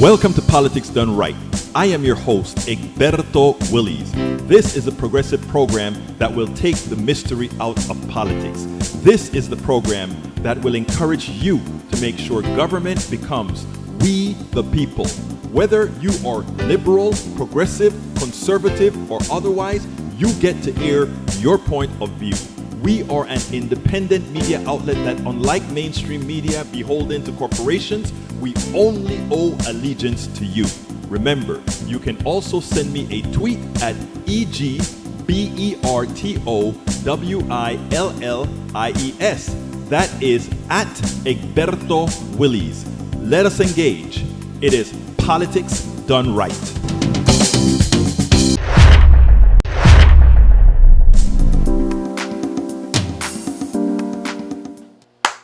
Welcome to Politics Done Right. I am your host, Egberto Willies. This is a progressive program that will take the mystery out of politics. This is the program that will encourage you to make sure government becomes we the people. Whether you are liberal, progressive, conservative, or otherwise, you get to air your point of view. We are an independent media outlet that, unlike mainstream media beholden to corporations, we only owe allegiance to you. Remember, you can also send me a tweet at EGBERTOWILLIES. That is at Egberto Willies. Let us engage. It is Politics Done Right.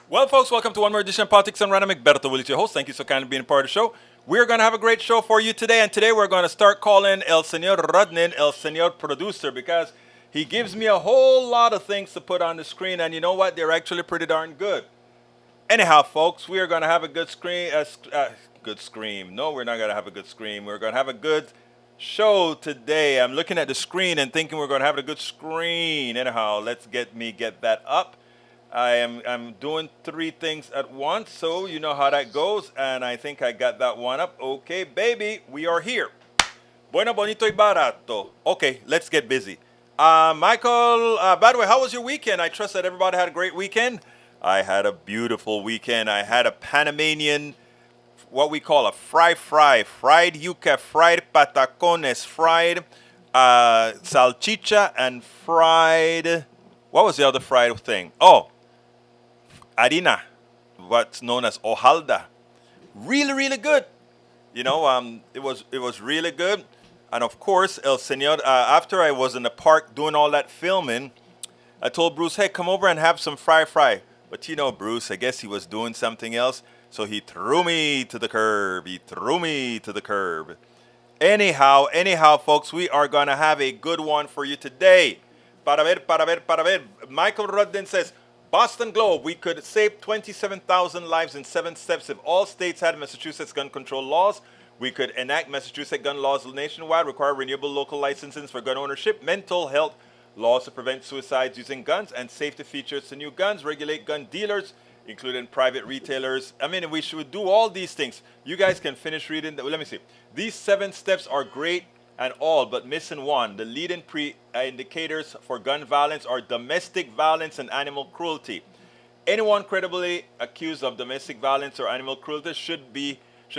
Well, folks, welcome to one more edition of Politics Done Right. I'm Egberto Willies, your host. Thank you so kindly for being a part of the show. We're going to have a great show for you today, and today we're going to start calling El Señor Rodnin El Señor Producer, because he gives me a whole lot of things to put on the screen, and you know what? They're actually pretty darn good. Anyhow, folks, we are going to have a good scream. No, we're not going to have a good scream. We're going to have a good show today. I'm looking at the screen and thinking we're going to have a good screen. Anyhow, let's get that up. I'm doing three things at once, so you know how that goes, and I think I got that one up. Okay, baby, we are here. Bueno, bonito y barato. Okay, let's get busy. Michael, by the way, how was your weekend? I trust that everybody had a great weekend. I had a beautiful weekend. I had a Panamanian, what we call a fried yuca, fried patacones, fried salchicha, and fried, what was the other fried thing? Oh, harina, what's known as hojalda. Really, really good. You know, it was really good. And of course, El Señor, after I was in the park doing all that filming, I told Bruce, hey, come over and have some fry. But you know, Bruce, I guess he was doing something else. So he threw me to the curb. Anyhow, folks, we are going to have a good one for you today. Para ver. Michael Rudden says, Boston Globe, we could save 27,000 lives in 7 steps if all states had Massachusetts gun control laws. We could enact Massachusetts gun laws nationwide, require renewable local licenses for gun ownership, mental health laws to prevent suicides using guns, and safety features to new guns, regulate gun dealers, including private retailers. I mean, we should do all these things. You guys can finish reading. Let me see. These 7 steps are great and all, but missing one. The leading indicators for gun violence are domestic violence and animal cruelty. Anyone credibly accused of domestic violence or animal cruelty should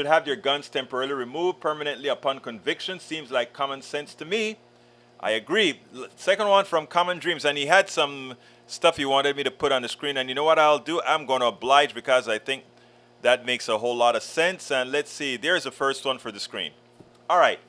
have their guns temporarily removed permanently upon conviction. Seems like common sense to me. I agree. Second one from Common Dreams, and he had some stuff he wanted me to put on the screen, and you know what I'll do? I'm going to oblige because I think that makes a whole lot of sense. And let's see. There's the first one for the screen. All right.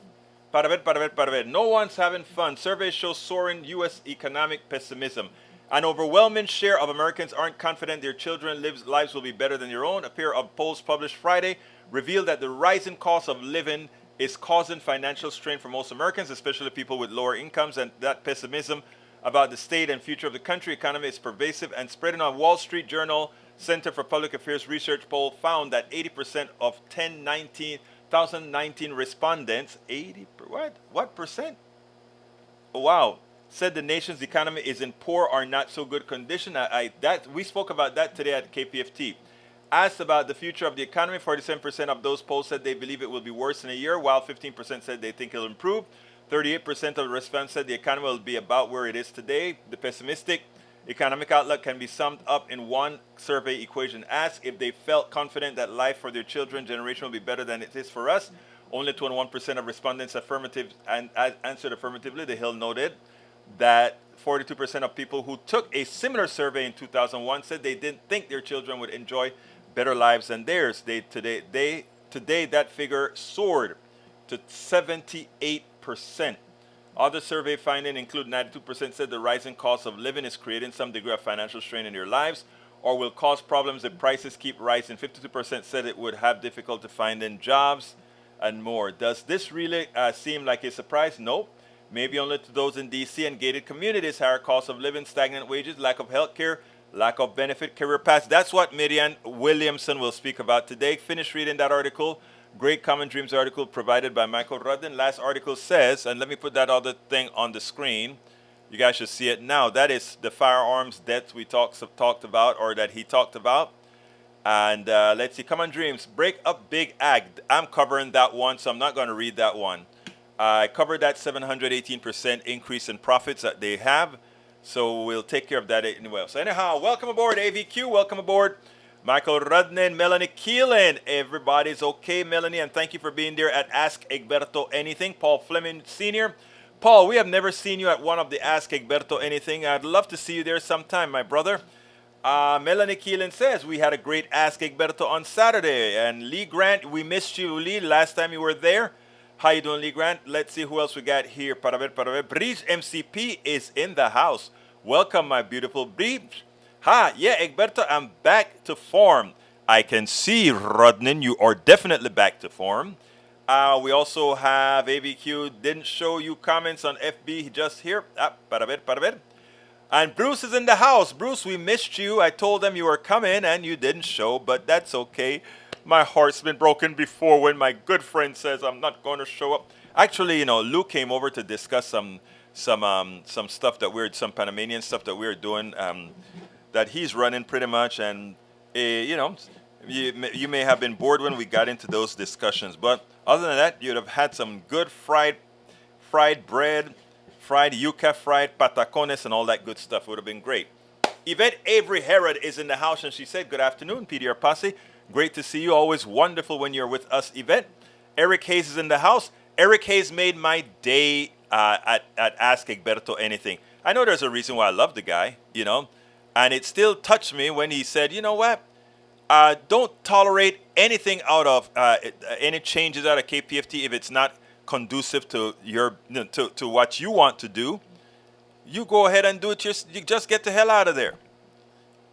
Para ver. No one's having fun. Surveys show soaring U.S. economic pessimism. An overwhelming share of Americans aren't confident their children's lives will be better than their own. A pair of polls published Friday revealed that the rising cost of living is causing financial strain for most Americans, especially people with lower incomes, and that pessimism about the state and future of the country economy is pervasive and spreading. On Wall Street Journal Center for Public Affairs research poll found that 80% of 2019 respondents, what percent? Oh, wow, said the nation's economy is in poor or not so good condition. We spoke about that today at KPFT. Asked about the future of the economy, 47% of those polled said they believe it will be worse in a year, while 15% said they think it'll improve. 38% of the respondents said the economy will be about where it is today. The pessimistic economic outlook can be summed up in one survey equation. Asked if they felt confident that life for their children's generation will be better than it is for us. Only 21% of respondents answered affirmatively. The Hill noted that 42% of people who took a similar survey in 2001 said they didn't think their children would enjoy better lives than theirs. Today that figure soared to 78%. Other survey findings include 92% said the rising cost of living is creating some degree of financial strain in their lives or will cause problems if prices keep rising. 52% said it would have difficulty finding jobs and more. Does this really seem like a surprise? No. Maybe only to those in D.C. and gated communities. Higher cost of living, stagnant wages, lack of health care, lack of benefit, career paths. That's what Marianne Williamson will speak about today. Finish reading that article. Great Common Dreams article provided by Michael Rudden. Last article says, and let me put that other thing on the screen. You guys should see it now. That is the firearms debt we talked about, or that he talked about. And let's see, Common Dreams, break up big ag. I'm covering that one, so I'm not going to read that one. I covered that 718% increase in profits that they have. So we'll take care of that anyway. So anyhow, welcome aboard AVQ. Welcome aboard Michael Rudden, Melanie Keelan. Everybody's okay, Melanie, and thank you for being there at Ask Egberto Anything. Paul Fleming Sr. Paul, we have never seen you at one of the Ask Egberto Anything. I'd love to see you there sometime, my brother. Melanie Keelan says, we had a great Ask Egberto on Saturday. And Lee Grant, we missed you, Lee, last time you were there. How you doing, Lee Grant? Let's see who else we got here. Bridge MCP is in the house. Welcome, my beautiful Bridge. Ha, yeah, Egberto, I'm back to form. I can see, Rodnan, you are definitely back to form. We also have AVQ, didn't show you comments on FB just here. And Bruce is in the house. Bruce, we missed you. I told them you were coming and you didn't show, but that's okay. My heart's been broken before when my good friend says I'm not going to show up. Actually, Luke came over to discuss some stuff that some Panamanian stuff that we're doing that he's running pretty much. And, you may have been bored when we got into those discussions. But other than that, you'd have had some good fried bread, fried yuca, fried patacones, and all that good stuff. Would have been great. Yvette Avery Herod is in the house, and she said, good afternoon, PDR Posse. Great to see you. Always wonderful when you're with us, Yvette. Eric Hayes is in the house. Eric Hayes made my day at Ask Egberto Anything. I know there's a reason why I love the guy, and it still touched me when he said, you know what? Don't tolerate anything out of any changes out of KPFT if it's not conducive to to what you want to do. You go ahead and do it. You just get the hell out of there.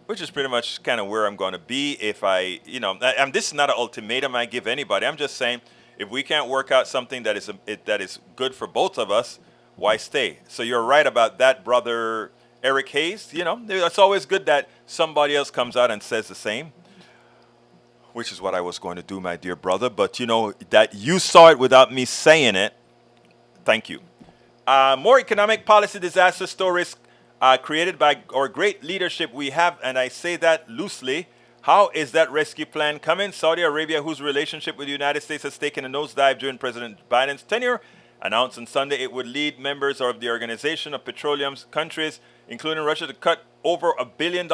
Which is pretty much kind of where I'm going to be if and this is not an ultimatum I give anybody. I'm just saying, if we can't work out something that is good for both of us, why stay? So you're right about that, brother Eric Hayes. It's always good that somebody else comes out and says the same, which is what I was going to do, my dear brother. But that you saw it without me saying it. Thank you. More economic policy disaster stories created by our great leadership we have, and I say that loosely. How is that rescue plan coming? Saudi Arabia, whose relationship with the United States has taken a nosedive during President Biden's tenure, announced on Sunday it would lead members of the Organization of Petroleum Countries, including Russia, to cut over $1 billion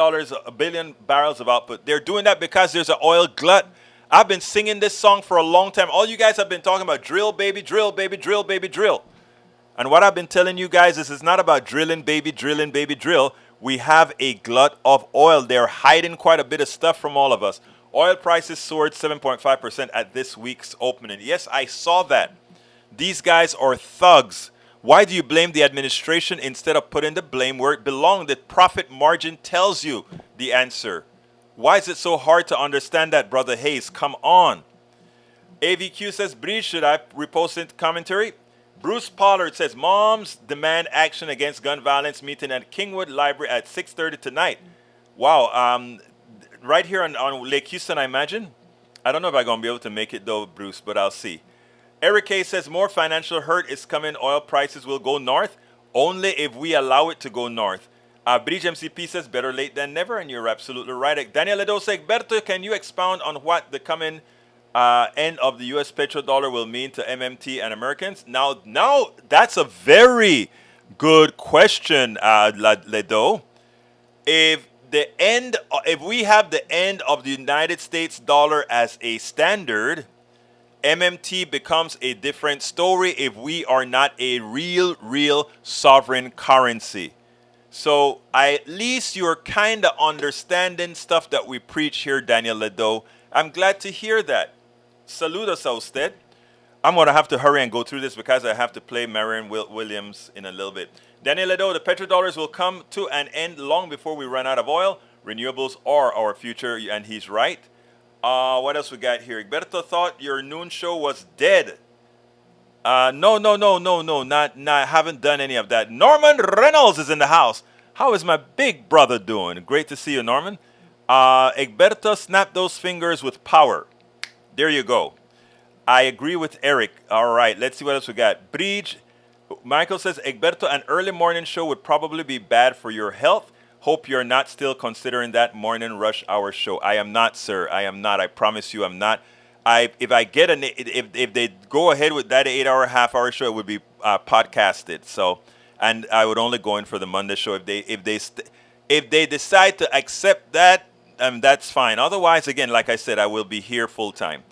barrels of output. They're doing that because there's an oil glut. I've been singing this song for a long time. All you guys have been talking about drill, baby, drill, baby, drill, baby, drill. And what I've been telling you guys is it's not about drilling, baby, drill. We have a glut of oil. They're hiding quite a bit of stuff from all of us. Oil prices soared 7.5% at this week's opening. Yes, I saw that. These guys are thugs. Why do you blame the administration instead of putting the blame where it belongs? The profit margin tells you the answer. Why is it so hard to understand that, Brother Hayes? Come on. AVQ says, Breeze, should I repost it commentary? Bruce Pollard says, moms demand action against gun violence meeting at Kingwood Library at 6:30 tonight. Wow. Right here on Lake Houston, I imagine. I don't know if I'm going to be able to make it, though, Bruce, but I'll see. Eric K. says, more financial hurt is coming. Oil prices will go north only if we allow it to go north. Bridge MCP says, better late than never, and you're absolutely right. Daniel Ledo says, Berto, can you expound on what the coming end of the U.S. petrodollar will mean to MMT and Americans? Now, that's a very good question, Ledo. If we have the end of the United States dollar as a standard, MMT becomes a different story if we are not a real sovereign currency. So at least you're kind of understanding stuff that we preach here, Daniel Ledo. I'm glad to hear that. Saludos a usted. I'm going to have to hurry and go through this because I have to play Marianne Williams in a little bit. Daniel Ledo, the petrodollars will come to an end long before we run out of oil. Renewables are our future, and he's right. What else we got here? Egberto thought your noon show was dead. No. Not, haven't done any of that. Norman Reynolds is in the house. How is my big brother doing? Great to see you, Norman. Egberto, snap those fingers with power. There you go. I agree with Eric. All right, let's see what else we got. Bridge, Michael says, Egberto, an early morning show would probably be bad for your health. Hope you're not still considering that morning rush hour show. I am not, sir. I am not. I promise you, I'm not. If I get if they go ahead with that 8 hour, half-hour show, it would be podcasted. So, and I would only go in for the Monday show if they decide to accept that. That's fine. Otherwise, again, like I said, I will be here full time.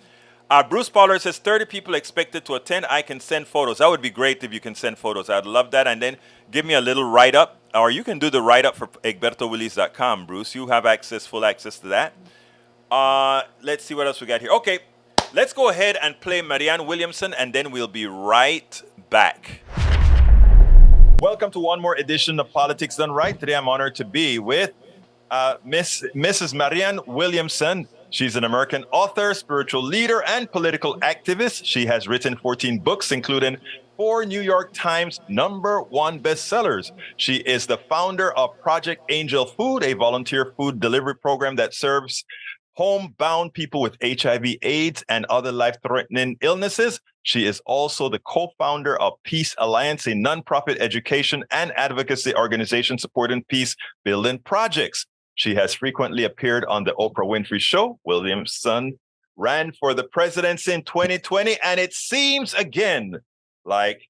Bruce Pollard says 30 people expected to attend. I can send photos. That would be great if you can send photos. I'd love that. And then give me a little write up, or you can do the write up for egbertowillies.com, Bruce. You have full access to that. Let's see what else we got here. Okay, let's go ahead and play Marianne Williamson, and then we'll be right back. Welcome to one more edition of Politics Done Right. Today I'm honored to be with Mrs. Marianne Williamson. She's an American author, spiritual leader, and political activist. She has written 14 books, including 4 New York Times #1 bestsellers. She is the founder of Project Angel Food, a volunteer food delivery program that serves homebound people with HIV/AIDS and other life-threatening illnesses. She is also the co-founder of Peace Alliance, a nonprofit education and advocacy organization supporting peace-building projects. She has frequently appeared on the Oprah Winfrey Show. Williamson ran for the presidency in 2020, and it seems again like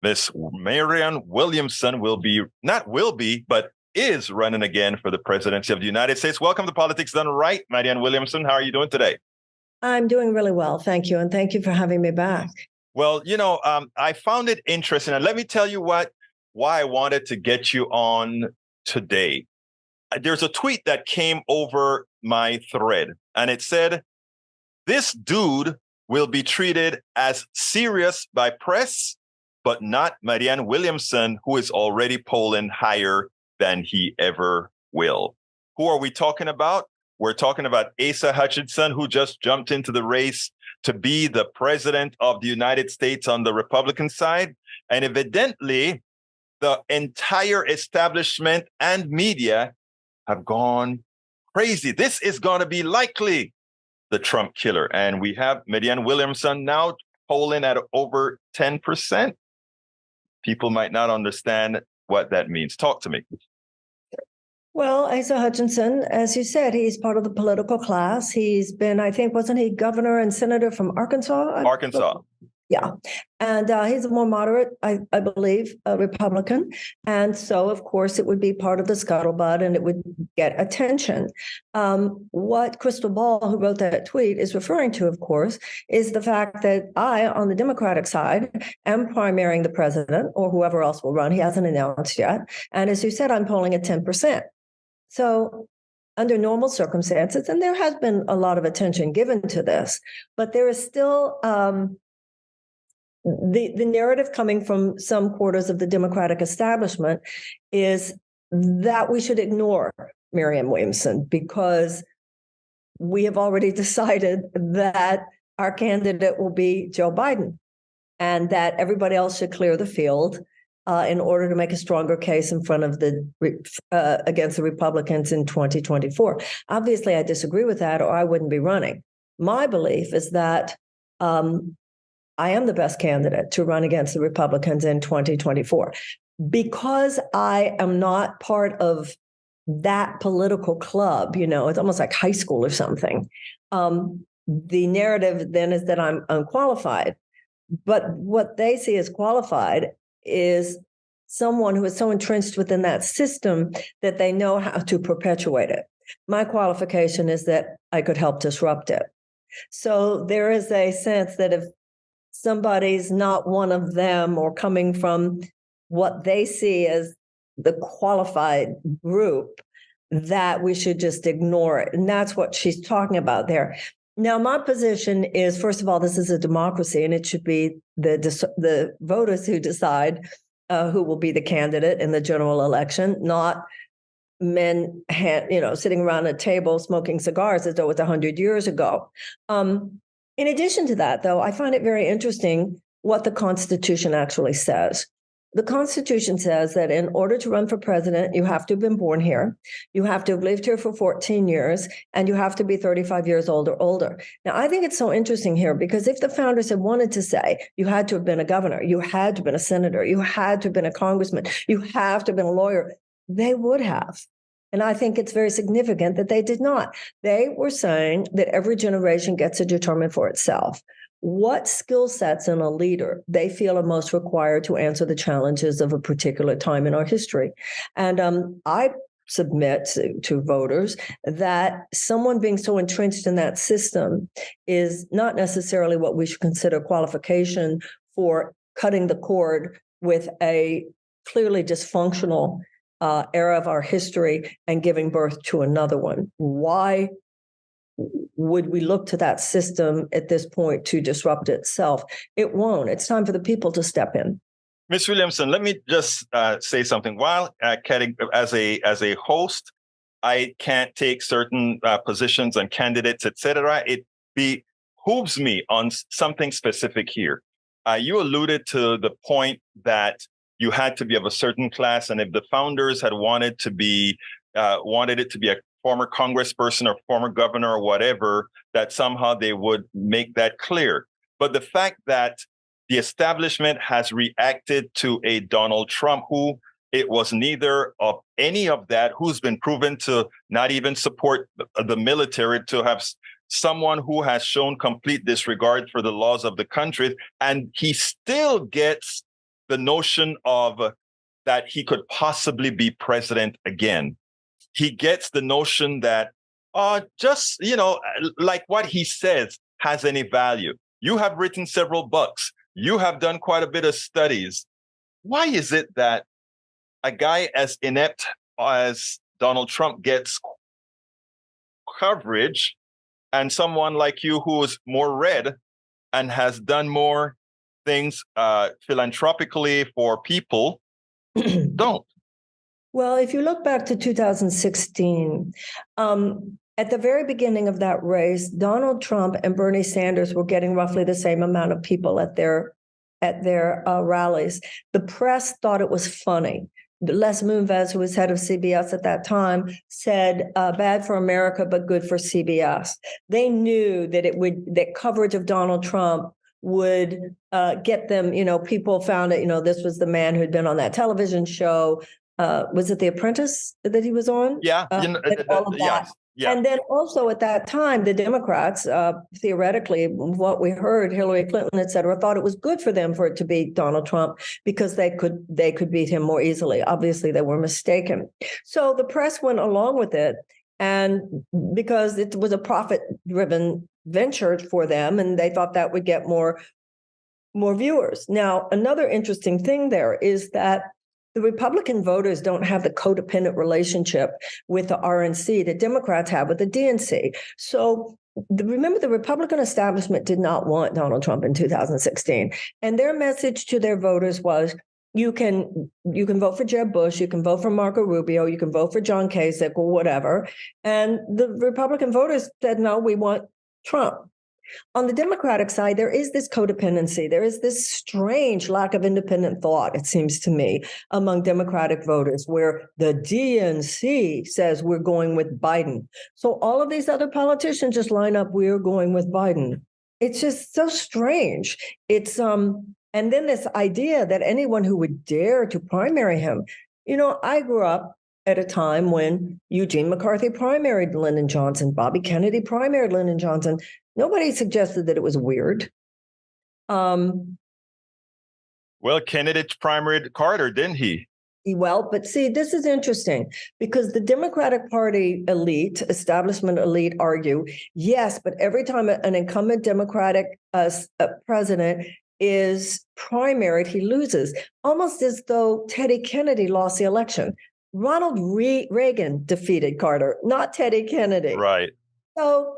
Miss Marianne Williamson but is running again for the presidency of the United States. Welcome to Politics Done Right, Marianne Williamson. How are you doing today? I'm doing really well, thank you, and thank you for having me back. Well, I found it interesting, and let me tell you why I wanted to get you on today. There's a tweet that came over my thread, and it said, "This dude will be treated as serious by press, but not Marianne Williamson, who is already polling higher than he ever will." Who are we talking about? We're talking about Asa Hutchinson, who just jumped into the race to be the president of the United States on the Republican side. And evidently, the entire establishment and media have gone crazy. This is going to be likely the Trump killer. And we have Marianne Williamson now polling at over 10%. People might not understand what that means. Talk to me. Well, Asa Hutchinson, as you said, he's part of the political class. He's been, I think, wasn't he governor and senator from Arkansas? Arkansas. Yeah. And he's a more moderate, I believe, Republican. And so, of course, it would be part of the scuttlebutt and it would get attention. What Crystal Ball, who wrote that tweet, is referring to, of course, is the fact that I, on the Democratic side, am primarying the president or whoever else will run. He hasn't announced yet. And as you said, I'm polling at 10%. So under normal circumstances, and there has been a lot of attention given to this, but there is still the narrative coming from some quarters of the Democratic establishment is that we should ignore Marianne Williamson because we have already decided that our candidate will be Joe Biden and that everybody else should clear the field in order to make a stronger case in front of against the Republicans in 2024. Obviously, I disagree with that, or I wouldn't be running. My belief is that I am the best candidate to run against the Republicans in 2024 because I am not part of that political club. It's almost like high school or something. The narrative then is that I'm unqualified, but what they see as qualified is someone who is so entrenched within that system that they know how to perpetuate it. My qualification is that I could help disrupt it. So there is a sense that if somebody's not one of them or coming from what they see as the qualified group, that we should just ignore it. And that's what she's talking about there. Now, my position is, first of all, this is a democracy, and it should be the voters who decide who will be the candidate in the general election, not men, sitting around a table smoking cigars as though it was 100 years ago. In addition to that, though, I find it very interesting what the Constitution actually says. The Constitution says that in order to run for president, you have to have been born here, you have to have lived here for 14 years, and you have to be 35 years old or older. Now, I think it's so interesting here because if the founders had wanted to say you had to have been a governor, you had to have been a senator, you had to have been a congressman, you have to have been a lawyer, they would have. And I think it's very significant that they did not. They were saying that every generation gets to determine for itself what skill sets in a leader they feel are most required to answer the challenges of a particular time in our history. And I submit to voters that someone being so entrenched in that system is not necessarily what we should consider qualification for cutting the cord with a clearly dysfunctional era of our history and giving birth to another one. Why would we look to that system at this point to disrupt itself? It won't. It's time for the people to step in. Ms. Williamson, let me just say something. While as a host, I can't take certain positions on candidates, etc. It behooves me on something specific here. You alluded to the point that you had to be of a certain class, and if the founders had wanted it to be a former congressperson or former governor or whatever, that somehow they would make that clear. But the fact that the establishment has reacted to a Donald Trump who it was neither of any of that, who's been proven to not even support the military, to have someone who has shown complete disregard for the laws of the country, and he still gets the notion of that he could possibly be president again. He gets the notion that just, like what he says has any value. You have written several books. You have done quite a bit of studies. Why is it that a guy as inept as Donald Trump gets coverage and someone like you who is more read and has done more things philanthropically for people don't? Well, if you look back to 2016, at the very beginning of that race, Donald Trump and Bernie Sanders were getting roughly the same amount of people at their rallies. The press thought it was funny. Les Moonves, who was head of CBS at that time, said, "Bad for America, but good for CBS." They knew that that coverage of Donald Trump would get them. People found it. This was the man who'd been on that television show. Was it The Apprentice that he was on? Yeah. All of that. Yeah. And then also at that time, the Democrats, theoretically, what we heard, Hillary Clinton, et cetera, thought it was good for them for it to be Donald Trump because they could beat him more easily. Obviously, they were mistaken. So the press went along with it, and because it was a profit-driven venture for them, and they thought that would get more viewers. Now, another interesting thing there is that the Republican voters don't have the codependent relationship with the RNC that Democrats have with the DNC. So remember, the Republican establishment did not want Donald Trump in 2016. And their message to their voters was, you can vote for Jeb Bush, you can vote for Marco Rubio, you can vote for John Kasich or whatever. And the Republican voters said, no, we want Trump. On the Democratic side, there is this codependency. There is this strange lack of independent thought, it seems to me, among Democratic voters, where the DNC says we're going with Biden. So all of these other politicians just line up, we're going with Biden. It's just so strange. It's and then this idea that anyone who would dare to primary him, I grew up at a time when Eugene McCarthy primaried Lyndon Johnson, Bobby Kennedy primaried Lyndon Johnson. Nobody suggested that it was weird. Well, Kennedy primaried Carter, didn't he? Well, but see, this is interesting because the Democratic Party elite, establishment elite, argue, yes, but every time an incumbent Democratic president is primaried, he loses, almost as though Teddy Kennedy lost the election. Ronald Reagan defeated Carter, not Teddy Kennedy. Right. So,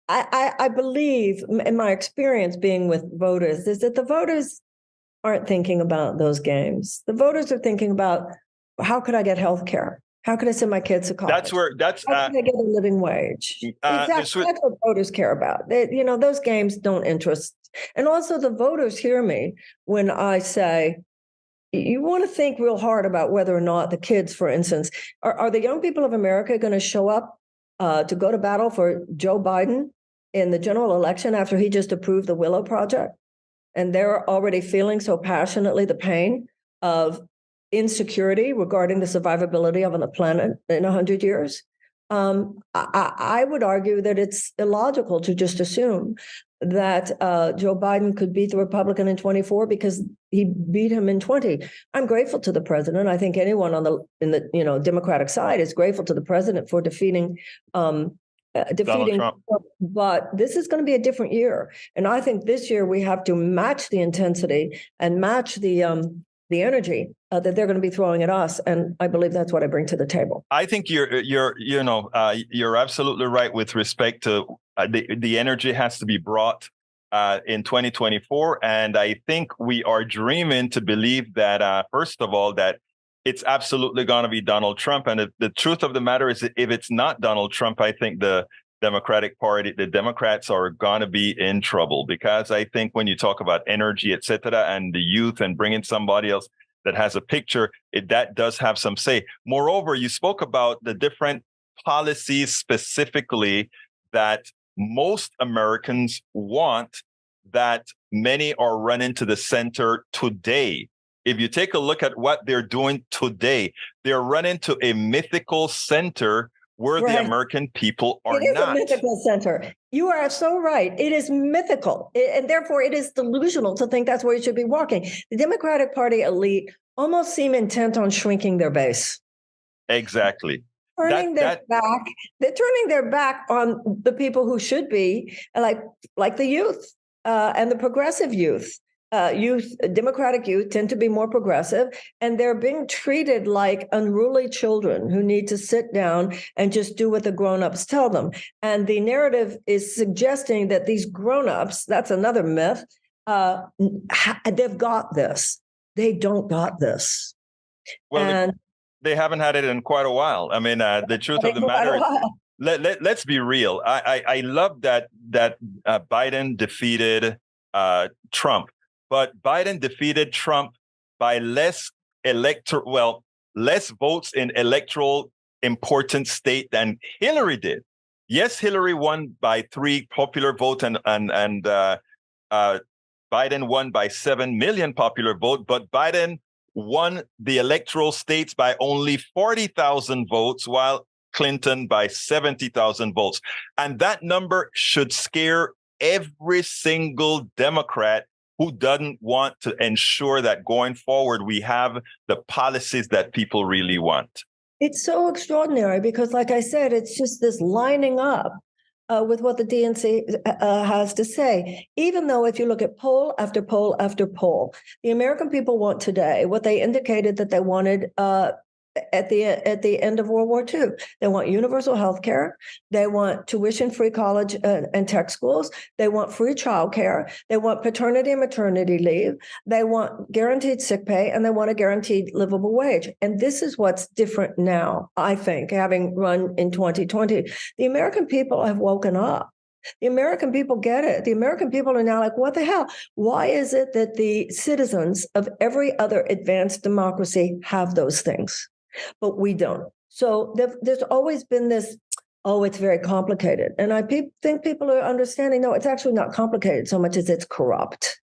I believe, in my experience being with voters, is that the voters aren't thinking about those games. The voters are thinking about, how could I get health care? How can I send my kids to college? How can I get a living wage? Exactly. That's what voters care about. Those games don't interest And also the voters hear me when I say, you want to think real hard about whether or not the kids, for instance, are the young people of America going to show up to go to battle for Joe Biden in the general election after he just approved the Willow Project? And they're already feeling so passionately the pain of insecurity regarding the survivability of the planet in 100 years. I would argue that it's illogical to just assume that Joe Biden could beat the Republican in 24 because he beat him in 20. I'm grateful to the president. I think anyone in the Democratic side is grateful to the president for defeating Trump. But this is going to be a different year, and I think this year we have to match the intensity and match the energy that they're going to be throwing at us, and I believe that's what I bring to the table. I think you're absolutely right with respect to the energy has to be brought in 2024, and I think we are dreaming to believe that first of all that it's absolutely going to be Donald Trump. And the truth of the matter is that if it's not Donald Trump, I think the Democratic Party, the Democrats are going to be in trouble, because I think when you talk about energy, et cetera, and the youth and bringing somebody else that has a picture, that does have some say. Moreover, you spoke about the different policies specifically that most Americans want, that many are running to the center today. If you take a look at what they're doing today, they're running to a mythical center where the American people are not. It is a mythical center. You are so right. It is mythical. And therefore, it is delusional to think that's where you should be walking. The Democratic Party elite almost seem intent on shrinking their base. Exactly. They're turning their back on the people who should be, like the youth and the progressive youth. Democratic youth tend to be more progressive, and they're being treated like unruly children who need to sit down and just do what the grown-ups tell them. And the narrative is suggesting that these grown-ups, that's another myth, they've got this. They don't got this. Well, they haven't had it in quite a while. I mean, the truth of the matter is, let's be real. I love that Biden defeated Trump. But Biden defeated Trump by less votes in electoral important state than Hillary did. Yes, Hillary won by 3 popular votes, and Biden won by 7 million popular vote. But Biden won the electoral states by only 40,000 votes, while Clinton by 70,000 votes. And that number should scare every single Democrat who doesn't want to ensure that going forward we have the policies that people really want. It's so extraordinary because, like I said, it's just this lining up with what the DNC has to say. Even though if you look at poll after poll after poll, the American people want today what they indicated that they wanted at the end of World War II. They want universal health care. They want tuition-free college and tech schools. They want free childcare. They want paternity and maternity leave. They want guaranteed sick pay, and they want a guaranteed livable wage. And this is what's different now, I think, having run in 2020. The American people have woken up. The American people get it. The American people are now like, what the hell? Why is it that the citizens of every other advanced democracy have those things, but we don't? So there's always been this, oh, it's very complicated. And I think people are understanding, no, it's actually not complicated so much as it's corrupt.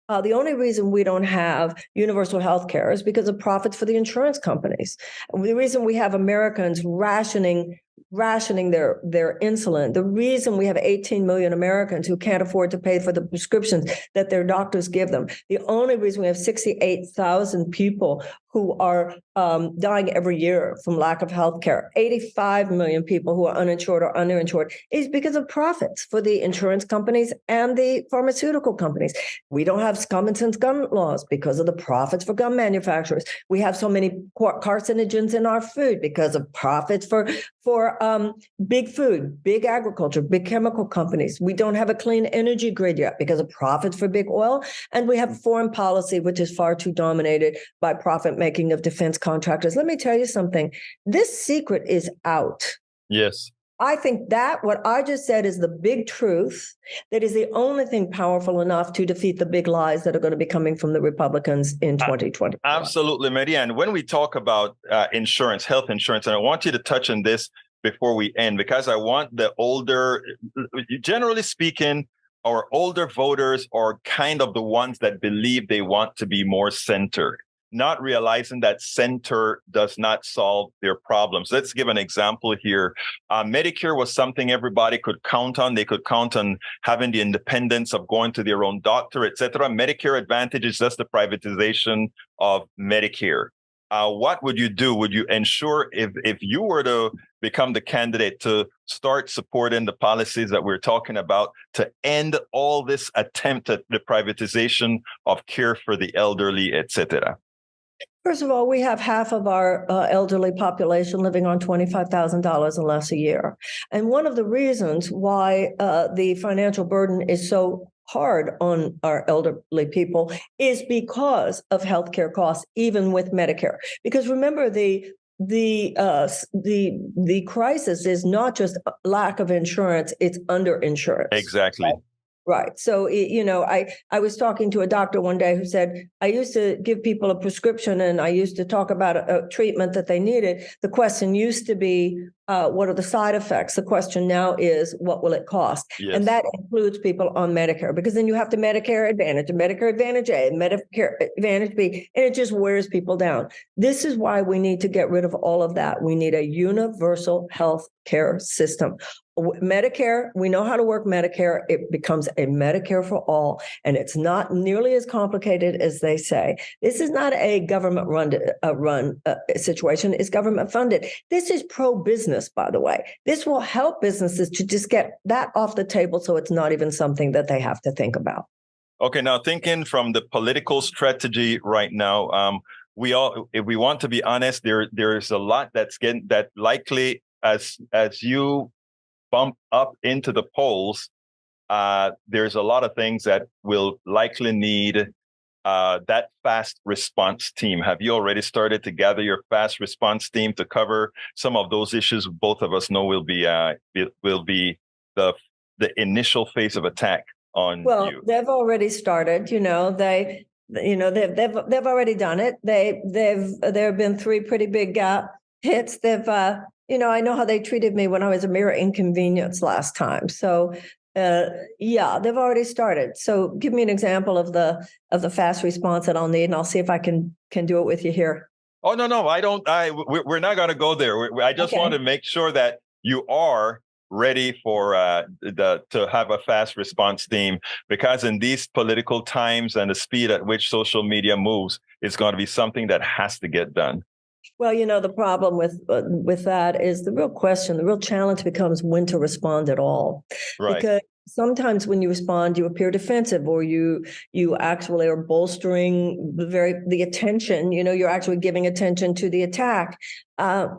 The only reason we don't have universal health care is because of profits for the insurance companies. The reason we have Americans rationing their insulin, the reason we have 18 million Americans who can't afford to pay for the prescriptions that their doctors give them, the only reason we have 68,000 people who are dying every year from lack of health care, 85 million people who are uninsured or underinsured, is because of profits for the insurance companies and the pharmaceutical companies. We don't have common sense gun laws because of the profits for gun manufacturers. We have so many carcinogens in our food because of profits for big food, big agriculture, big chemical companies. We don't have a clean energy grid yet because of profits for big oil. And we have foreign policy, which is far too dominated by profit making of defense contractors. Let me tell you something. This secret is out. Yes. I think that what I just said is the big truth. That is the only thing powerful enough to defeat the big lies that are going to be coming from the Republicans in 2020. Absolutely, Marianne. When we talk about insurance, health insurance, and I want you to touch on this before we end, because I want the older, generally speaking, our older voters are kind of the ones that believe they want to be more centered, not realizing that center does not solve their problems. Let's give an example here. Medicare was something everybody could count on. They could count on having the independence of going to their own doctor, etc. Medicare Advantage is just the privatization of Medicare. What would you do? Would you ensure, if you were to become the candidate, to start supporting the policies that we're talking about to end all this attempt at the privatization of care for the elderly, etc.? First of all, we have half of our elderly population living on $25,000 and less a year. And one of the reasons why the financial burden is so hard on our elderly people is because of healthcare costs, even with Medicare. Because remember, the crisis is not just lack of insurance; it's underinsurance. Exactly. Right. So, I was talking to a doctor one day who said, I used to give people a prescription and I used to talk about a treatment that they needed. The question used to be, what are the side effects? The question now is, what will it cost? Yes. And that includes people on Medicare, because then you have the Medicare Advantage, and Medicare Advantage A, and Medicare Advantage B, and it just wears people down. This is why we need to get rid of all of that. We need a universal health care system. Medicare, we know how to work Medicare. It becomes a Medicare for all, and it's not nearly as complicated as they say. This is not a government run situation. It's government funded. This is pro-business, by the way. This will help businesses to just get that off the table, so it's not even something that they have to think about. Okay, now thinking from the political strategy right now, if we want to be honest, there's a lot that likely as you bump up into the polls, there's a lot of things that will likely need that fast response team. Have you already started to gather your fast response team to cover some of those issues both of us know will be the initial phase of attack on you? Well, they've already started. They've already done it. There have been 3 pretty big hits. I know how they treated me when I was a mere inconvenience last time. So, they've already started. So, give me an example of the fast response that I'll need, and I'll see if I can do it with you here. Oh, no, I don't. We're not going to go there. I just want to make sure that you are ready for to have a fast response team, because in these political times and the speed at which social media moves, it's going to be something that has to get done. Well, the problem with that is the real challenge becomes when to respond at all. Right. Because sometimes when you respond, you appear defensive, or you actually are bolstering the attention. You're actually giving attention to the attack. I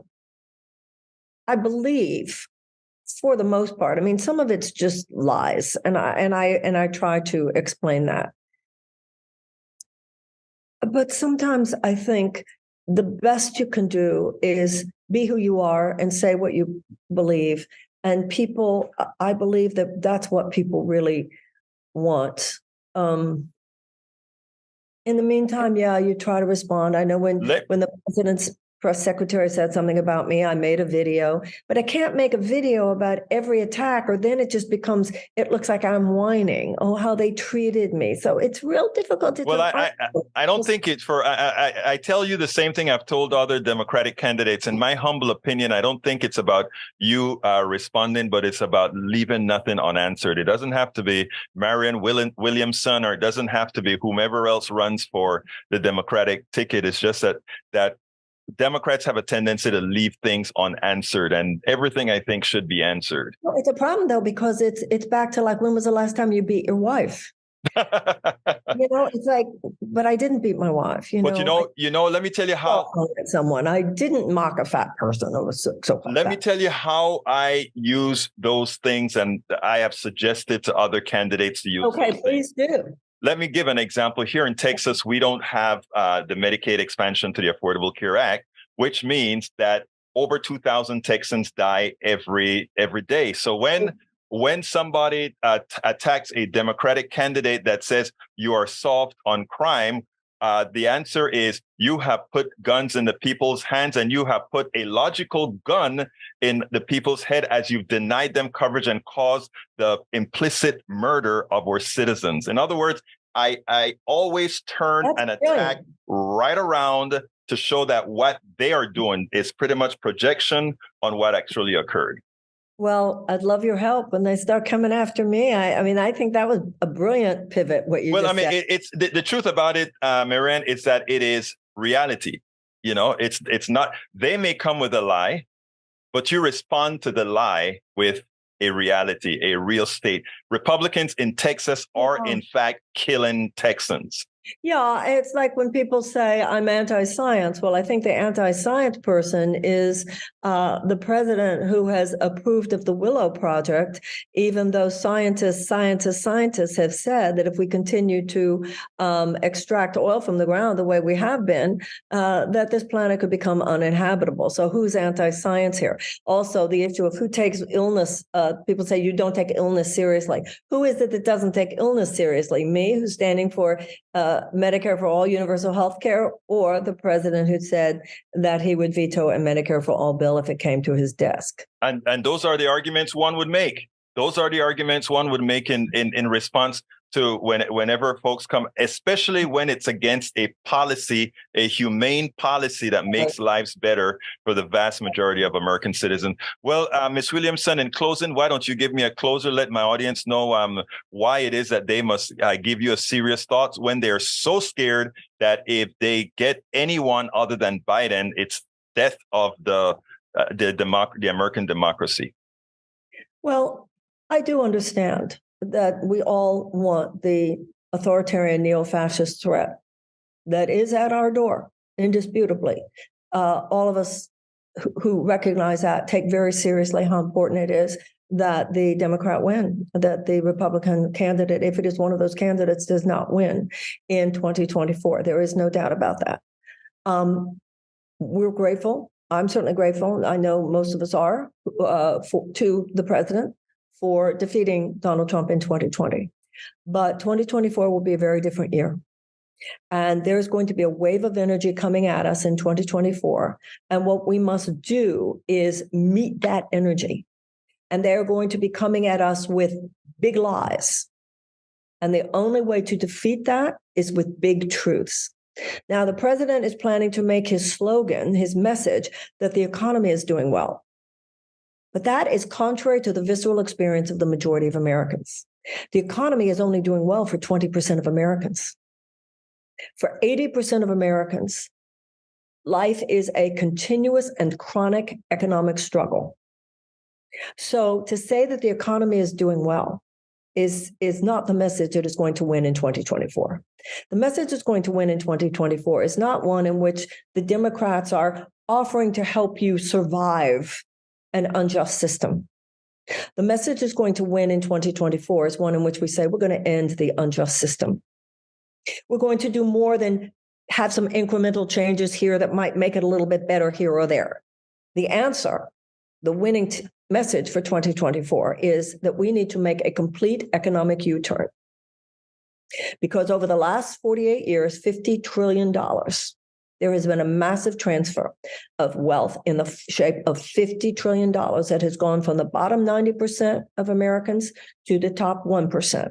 believe, for the most part, some of it's just lies, and I try to explain that. But sometimes I think the best you can do is be who you are and say what you believe. And I believe that that's what people really want. In the meantime, you try to respond. I know when the president's press secretary said something about me, I made a video, but I can't make a video about every attack, or then it looks like I'm whining, how they treated me. So it's real difficult to. Well, I don't think it's I tell you the same thing I've told other Democratic candidates. In my humble opinion, I don't think it's about you responding, but it's about leaving nothing unanswered. It doesn't have to be Marianne Williamson, or it doesn't have to be whomever else runs for the Democratic ticket. It's just that Democrats have a tendency to leave things unanswered, and everything I think should be answered. Well, it's a problem though, because it's back to like, when was the last time you beat your wife? It's like, but I didn't beat my wife. But let me tell you how. Someone, I didn't mock a fat person. It was so. Let me tell you how I use those things, and I have suggested to other candidates to use. Okay, those please things. do. Let me give an example. Here in Texas, we don't have the Medicaid expansion to the Affordable Care Act, which means that over 2,000 Texans die every day. So when somebody attacks a Democratic candidate that says you are soft on crime, the answer is you have put guns in the people's hands, and you have put a logical gun in the people's head as you've denied them coverage and caused the implicit murder of our citizens. In other words, I always turn an attack right around to show that what they are doing is pretty much projection on what actually occurred. Well, I'd love your help when they start coming after me. I mean, I think that was a brilliant pivot, what you just said. It's the truth about it, Marianne, is that it is reality. You know, it's not, they may come with a lie, but you respond to the lie with a reality, a real state. Republicans in Texas are, in fact, killing Texans. Yeah, it's like when people say I'm anti-science. Well, I think the anti-science person is the president who has approved of the Willow Project, even though scientists have said that if we continue to extract oil from the ground the way we have been, that this planet could become uninhabitable. So who's anti-science here? Also, the issue of who takes illness. People say you don't take illness seriously. Who is it that doesn't take illness seriously? Me, who's standing for Medicare for all, universal health care, or the president who said that he would veto a Medicare for all bill if it came to his desk. And those are the arguments one would make. Those are the arguments one would make in response to whenever folks come, especially when it's against a policy, a humane policy that makes lives better for the vast majority of American citizens. Well, Ms. Williamson, in closing, why don't you give me a closer? Let my audience know why it is that they must give you a serious thought when they're so scared that if they get anyone other than Biden, it's death of the American democracy. Well, I do understand that we all want the authoritarian neo-fascist threat that is at our door, indisputably. All of us who recognize that take very seriously how important it is that the Democrat win, that the Republican candidate, if it is one of those candidates, does not win in 2024. There is no doubt about that. We're grateful. I'm certainly grateful. I know most of us are to the president for defeating Donald Trump in 2020. But 2024 will be a very different year. And there's going to be a wave of energy coming at us in 2024. And what we must do is meet that energy. And they're going to be coming at us with big lies. And the only way to defeat that is with big truths. Now, the president is planning to make his slogan, his message, that the economy is doing well. But that is contrary to the visceral experience of the majority of Americans. The economy is only doing well for 20% of Americans. For 80% of Americans, life is a continuous and chronic economic struggle. So to say that the economy is doing well is not the message that is going to win in 2024. The message that's going to win in 2024 is not one in which the Democrats are offering to help you survive an unjust system. The message that's going to win in 2024 is one in which we say we're going to end the unjust system. We're going to do more than have some incremental changes here that might make it a little bit better here or there. The answer, the winning message for 2024 is that we need to make a complete economic U-turn. Because over the last 48 years, $50 trillion, there has been a massive transfer of wealth in the shape of $50 trillion that has gone from the bottom 90% of Americans to the top 1%.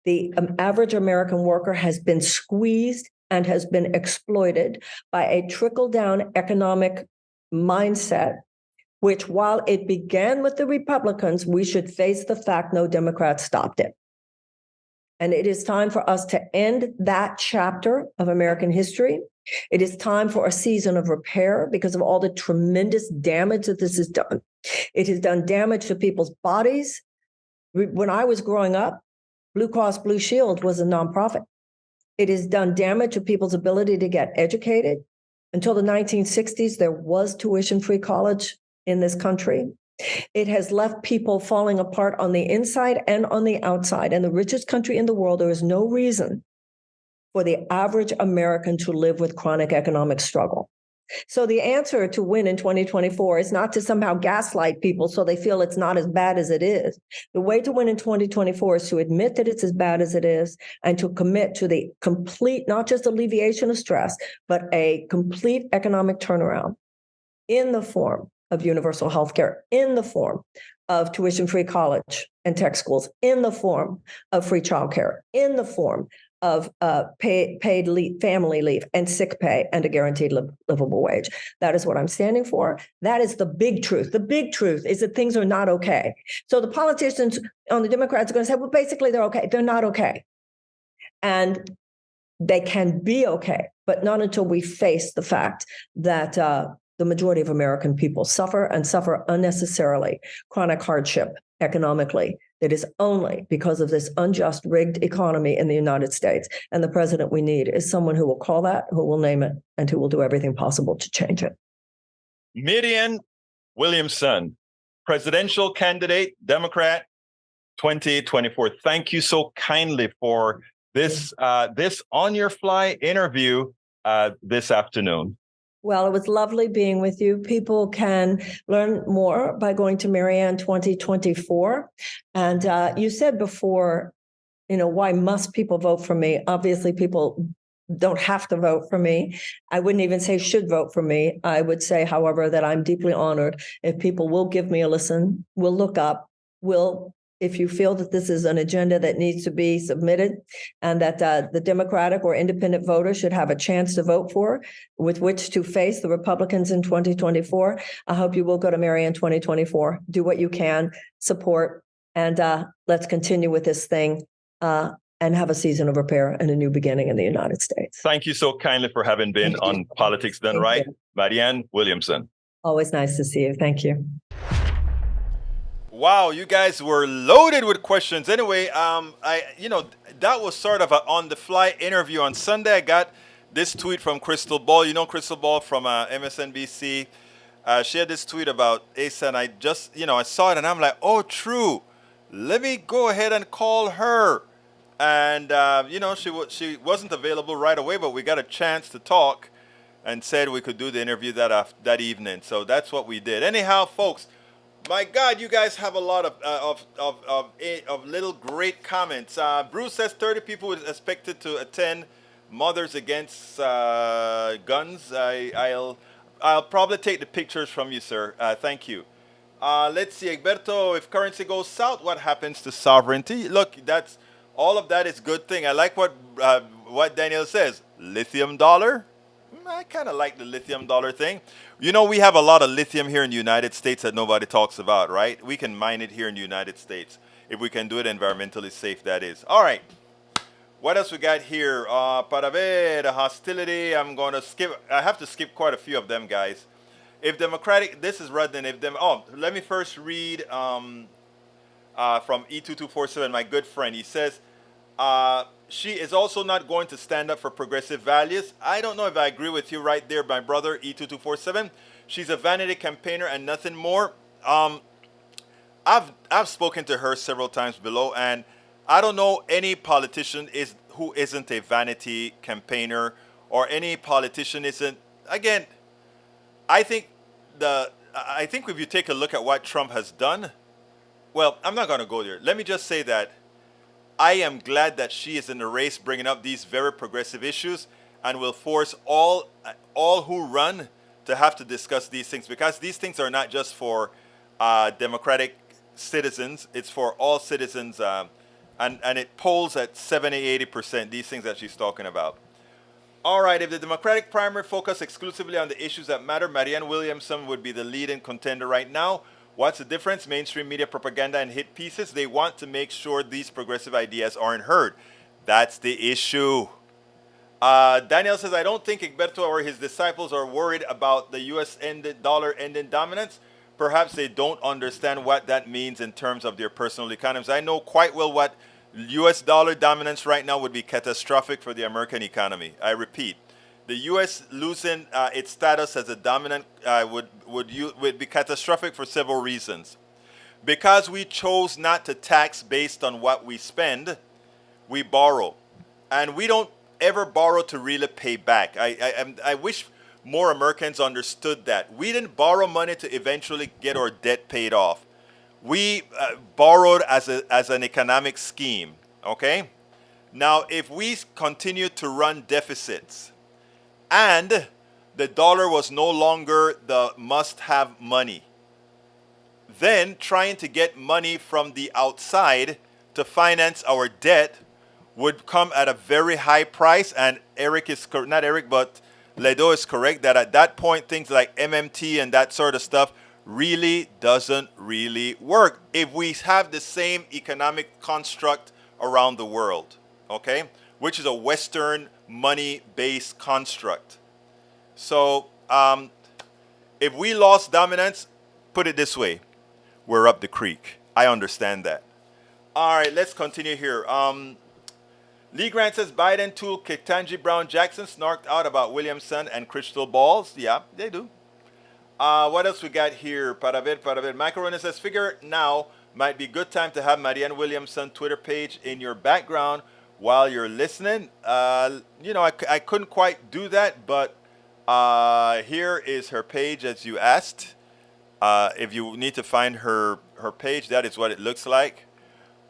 The average American worker has been squeezed and has been exploited by a trickle-down economic mindset, which, while it began with the Republicans, we should face the fact no Democrat stopped it. And it is time for us to end that chapter of American history. It is time for a season of repair because of all the tremendous damage that this has done. It has done damage to people's bodies. When I was growing up, Blue Cross Blue Shield was a nonprofit. It has done damage to people's ability to get educated. Until the 1960s, there was tuition-free college in this country. It has left people falling apart on the inside and on the outside. And the richest country in the world, there is no reason for the average American to live with chronic economic struggle. So the answer to win in 2024 is not to somehow gaslight people so they feel it's not as bad as it is. The way to win in 2024 is to admit that it's as bad as it is and to commit to the complete, not just alleviation of stress, but a complete economic turnaround in the form of universal health care, in the form of tuition-free college and tech schools, in the form of free childcare, in the form of paid family leave and sick pay and a guaranteed livable wage. That is what I'm standing for. That is the big truth. The big truth is that things are not okay. So the politicians on the Democrats are going to say, well, basically they're okay. They're not okay. And they can be okay, but not until we face the fact that the majority of American people suffer and suffer unnecessarily chronic hardship economically. That is only because of this unjust, rigged economy in the United States. And the president we need is someone who will call that, who will name it, and who will do everything possible to change it. Marianne Williamson, presidential candidate, Democrat, 2024. Thank you so kindly for this on your fly interview this afternoon. Well, it was lovely being with you. People can learn more by going to Marianne 2024. And you said before, why must people vote for me? Obviously, people don't have to vote for me. I wouldn't even say should vote for me. I would say, however, that I'm deeply honored if people will give me a listen, will look up, if you feel that this is an agenda that needs to be submitted and that the Democratic or independent voter should have a chance to vote for, with which to face the Republicans in 2024, I hope you will go to Marianne 2024, do what you can, support, and let's continue with this thing and have a season of repair and a new beginning in the United States. Thank you so kindly for having been on Politics Done Right. Marianne Williamson. Always nice to see you. Thank you. Wow, you guys were loaded with questions. Anyway, that was sort of an on-the-fly interview. On Sunday, I got this tweet from Crystal Ball. You know Crystal Ball from MSNBC. She had this tweet about Asa, and I just, I saw it, and I'm like, oh, true. Let me go ahead and call her. And, she wasn't available right away, but we got a chance to talk and said we could do the interview that evening. So that's what we did. Anyhow, folks, my God, you guys have a lot of little great comments. Bruce says 30 people is expected to attend Mothers Against Guns. I'll probably take the pictures from you, sir. Thank you. Let's see, Egberto. If currency goes south, what happens to sovereignty? Look, all of that is good thing. I like what Daniel says. Lithium dollar. I kind of like the lithium dollar thing. We have a lot of lithium here in the United States that nobody talks about, right? We can mine it here in the United States. If we can do it environmentally safe, that is. All right. What else we got here? Para ver, hostility. I'm going to skip. I have to skip quite a few of them, guys. If Democratic, this is Rudden. Let me first read from E2247, my good friend. He says, she is also not going to stand up for progressive values. I don't know if I agree with you right there, my brother, E2247. She's a vanity campaigner and nothing more. I've spoken to her several times below, and I don't know any politician who isn't a vanity campaigner, or any politician isn't. Again, I think if you take a look at what Trump has done, well, I'm not going to go there. Let me just say that I am glad that she is in the race, bringing up these very progressive issues, and will force all who run to have to discuss these things, because these things are not just for Democratic citizens. It's for all citizens, and it polls at 70-80%, these things that she's talking about. All right, if the Democratic primary focused exclusively on the issues that matter, Marianne Williamson would be the leading contender right now. What's the difference? Mainstream media propaganda and hit pieces. They want to make sure these progressive ideas aren't heard. That's the issue. Daniel says, I don't think Egberto or his disciples are worried about the U.S. dollar ending dominance. Perhaps they don't understand what that means in terms of their personal economies. I know quite well what U.S. dollar dominance right now would be catastrophic for the American economy. I repeat. The U.S. losing its status as a dominant would be catastrophic for several reasons. Because we chose not to tax based on what we spend, we borrow. And we don't ever borrow to really pay back. I wish more Americans understood that. We didn't borrow money to eventually get our debt paid off. We borrowed as an economic scheme, okay? Now, if we continue to run deficits and the dollar was no longer the must-have money, then trying to get money from the outside to finance our debt would come at a very high price. And Eric is not Eric, but Ledo is correct that at that point things like MMT and that sort of stuff really doesn't really work if we have the same economic construct around the world, okay, which is a Western money-based construct. So if we lost dominance, put it this way, we're up the creek. I understand that. All right, let's continue here. Lee Grant says Biden tool Ketanji Brown Jackson snarked out about Williamson and crystal balls. Yeah, they do. What else we got here? Para ver. Michael Ronan says figure now might be good time to have Marianne Williamson Twitter page in your background while you're listening. I couldn't quite do that, but here is her page as you asked. If you need to find her page, that is what it looks like.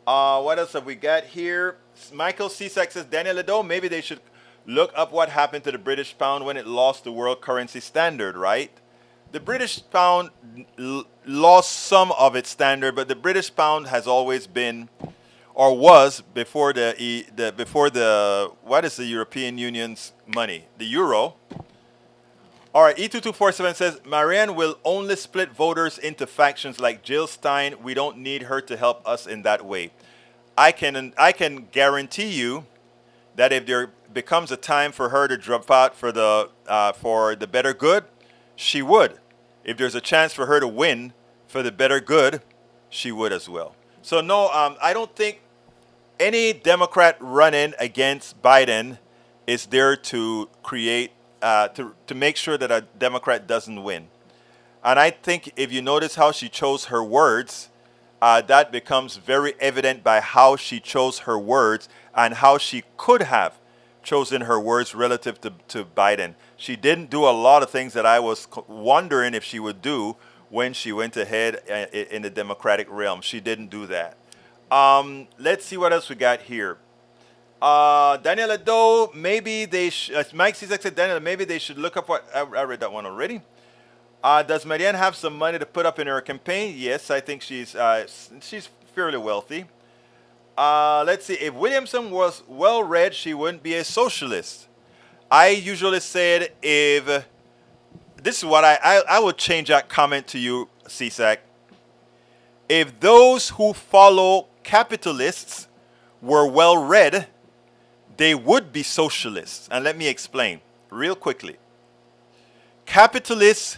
What else have we got here? Michael Cisak says, Daniel Ledo, maybe they should look up what happened to the British pound when it lost the world currency standard, right? The British pound lost some of its standard, but the British pound has always been, or was before the what is the European Union's money? The euro. All right, E2247 says, Marianne will only split voters into factions like Jill Stein. We don't need her to help us in that way. I can guarantee you that if there becomes a time for her to drop out for the better good, she would. If there's a chance for her to win for the better good, she would as well. So no, I don't think any Democrat running against Biden is there to create to make sure that a Democrat doesn't win. And I think if you notice how she chose her words, that becomes very evident by how she chose her words and how she could have chosen her words relative to Biden. She didn't do a lot of things that I was wondering if she would do when she went ahead in the Democratic realm. She didn't do that. Let's see what else we got here. Daniel Ado, maybe they Mike Cizek said, Daniel, maybe they should look up what, I read that one already. Does Marianne have some money to put up in her campaign? Yes, I think she's fairly wealthy. Let's see, if Williamson was well-read, she wouldn't be a socialist. I usually said this is what I would change that comment to you, CSAC. If those who follow capitalists were well-read, they would be socialists. And let me explain real quickly. Capitalists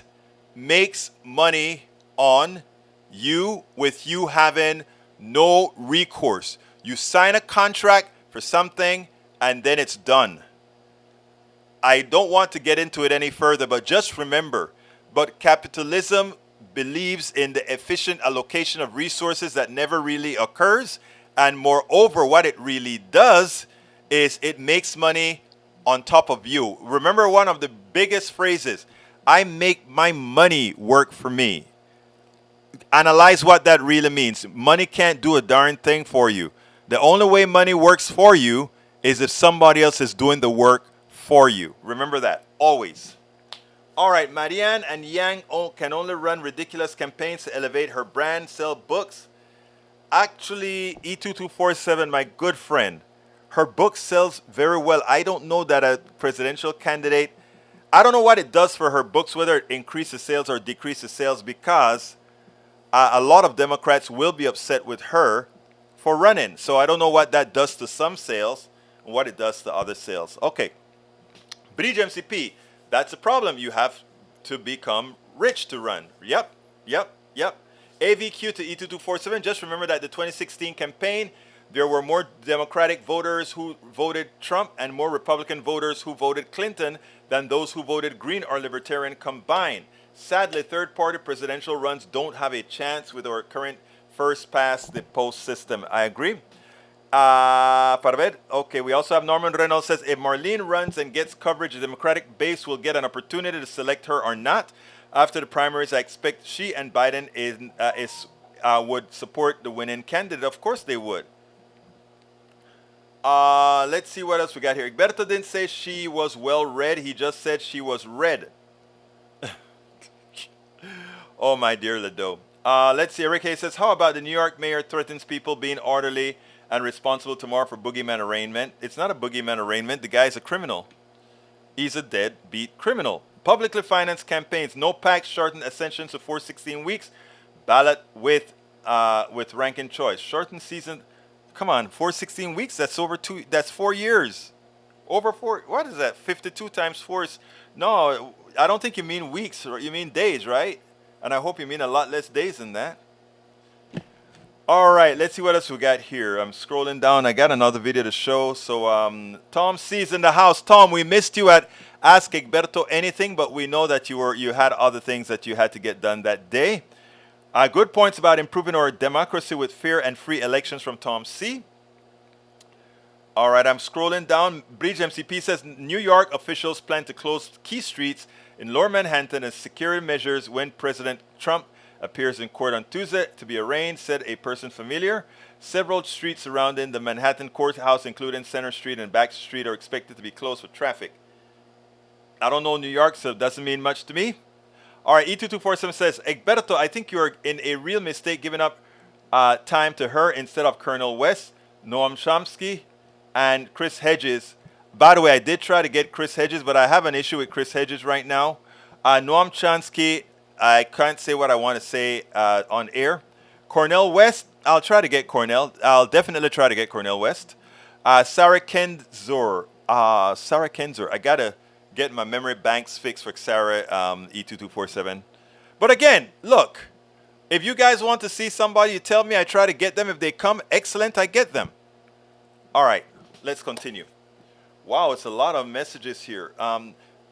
makes money on you with you having no recourse. You sign a contract for something and then it's done. I don't want to get into it any further, but just remember, but capitalism believes in the efficient allocation of resources that never really occurs. And moreover, what it really does is it makes money on top of you. Remember one of the biggest phrases, I make my money work for me. Analyze what that really means. Money can't do a darn thing for you. The only way money works for you is if somebody else is doing the work for you. Remember that, always. All right, Marianne and Yang can only run ridiculous campaigns to elevate her brand, sell books. Actually, E2247, my good friend, her book sells very well. I don't know that a presidential candidate, I don't know what it does for her books, whether it increases sales or decreases sales, because a lot of Democrats will be upset with her for running. So I don't know what that does to some sales and what it does to other sales. Okay. Bridge MCP, that's a problem. You have to become rich to run. Yep. AVQ to E2247, just remember that the 2016 campaign, there were more Democratic voters who voted Trump and more Republican voters who voted Clinton than those who voted Green or Libertarian combined. Sadly, third-party presidential runs don't have a chance with our current first-past-the-post system. I agree. Para ver. Okay, we also have Norman Reynolds says if Marlene runs and gets coverage, the Democratic base will get an opportunity to select her or not. After the primaries, I expect she and Biden would support the winning candidate. Of course they would. Let's see what else we got here. Egberto didn't say she was well read. He just said she was red. Oh, my dear Ledo. Let's see. Eric Hayes says, how about the New York mayor threatens people being orderly and responsible tomorrow for boogeyman arraignment? It's not a boogeyman arraignment. The guy's a criminal. He's a deadbeat criminal. Publicly financed campaigns. No PACs shortened ascension to 416 weeks. Ballot with rank and choice. Shortened season. Come on, 416 weeks. That's over two. That's 4 years. Over four. What is that? 52 times 4 is. No, I don't think you mean weeks. Or you mean days, right? And I hope you mean a lot less days than that. All right, let's see what else we got here. I'm scrolling down. I got another video to show. So Tom C's in the house. Tom, we missed you at Ask Egberto Anything, but we know that you had other things that you had to get done that day. Good points about improving our democracy with fair and free elections from Tom C. All right, I'm scrolling down. Bridge MCP says New York officials plan to close key streets in Lower Manhattan as security measures when President Trump appears in court on Tuesday to be arraigned, said a person familiar. Several streets surrounding the Manhattan courthouse, including Center Street and Baxter Street, are expected to be closed for traffic. I don't know New York, so it doesn't mean much to me. All right, E2247 says, Egberto, I think you're in a real mistake giving up time to her instead of Colonel West, Noam Chomsky, and Chris Hedges. By the way, I did try to get Chris Hedges, but I have an issue with Chris Hedges right now. Noam Chomsky, I can't say what I want to say on air. Cornel West, I'll try to get Cornel. I'll definitely try to get Cornel West. Sarah Kenzor. I got to get my memory banks fixed for Sarah, E2247. But again, look, if you guys want to see somebody, you tell me, I try to get them. If they come, excellent, I get them. All right, let's continue. Wow, it's a lot of messages here.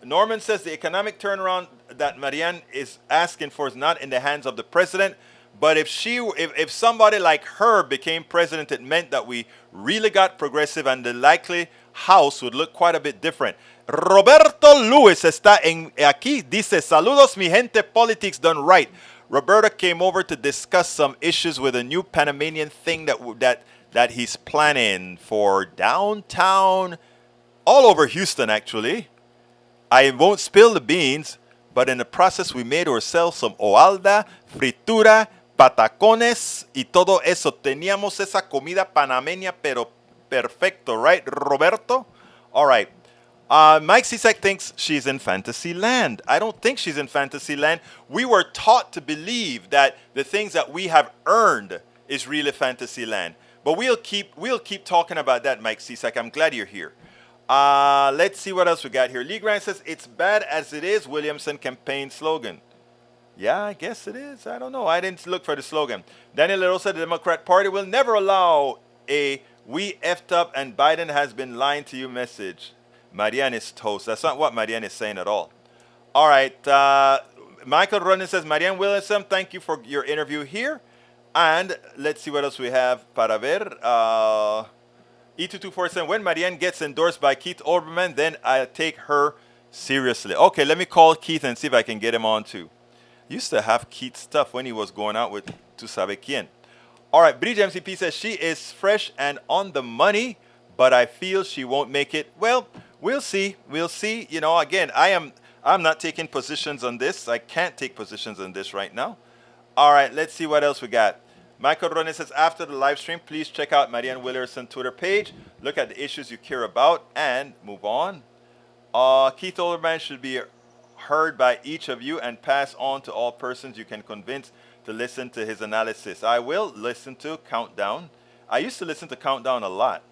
Norman says the economic turnaround that Marianne is asking for is not in the hands of the president. But if somebody like her became president, it meant that we really got progressive and the likely house would look quite a bit different. Roberto Luis está aquí. Dice, saludos mi gente, politics done right. Roberto came over to discuss some issues with a new Panamanian thing that he's planning for downtown, all over Houston actually. I won't spill the beans, but in the process we made ourselves some hojalda, fritura, patacones y todo eso. Teníamos esa comida panameña pero perfecto, right, Roberto? All right. Mike Cisak thinks she's in fantasy land. I don't think she's in fantasy land. We were taught to believe that the things that we have earned is really fantasy land. But we'll keep talking about that, Mike Cisak. I'm glad you're here. Let's see what else we got here. Lee Grant says, it's bad as it is, Williamson campaign slogan. Yeah, I guess it is. I don't know. I didn't look for the slogan. Daniel Little said the Democrat Party will never allow a we effed up and Biden has been lying to you message. Marianne is toast. That's not what Marianne is saying at all. All right. Michael Ronan says, Marianne Williamson, thank you for your interview here. And let's see what else we have. Para ver. E2247, when Marianne gets endorsed by Keith Olbermann, then I'll take her seriously. Okay, let me call Keith and see if I can get him on too. Used to have Keith stuff when he was going out with Tu Sabe Quien. All right, Bridge MCP says she is fresh and on the money, but I feel she won't make it. Well, we'll see. We'll see. You know, again, I'm not taking positions on this. I can't take positions on this right now. All right, let's see what else we got. Michael Ronan says, after the live stream, please check out Marianne Williamson Twitter page. Look at the issues you care about and move on. Keith Olbermann should be heard by each of you and pass on to all persons you can convince to listen to his analysis. I will listen to Countdown. I used to listen to Countdown a lot.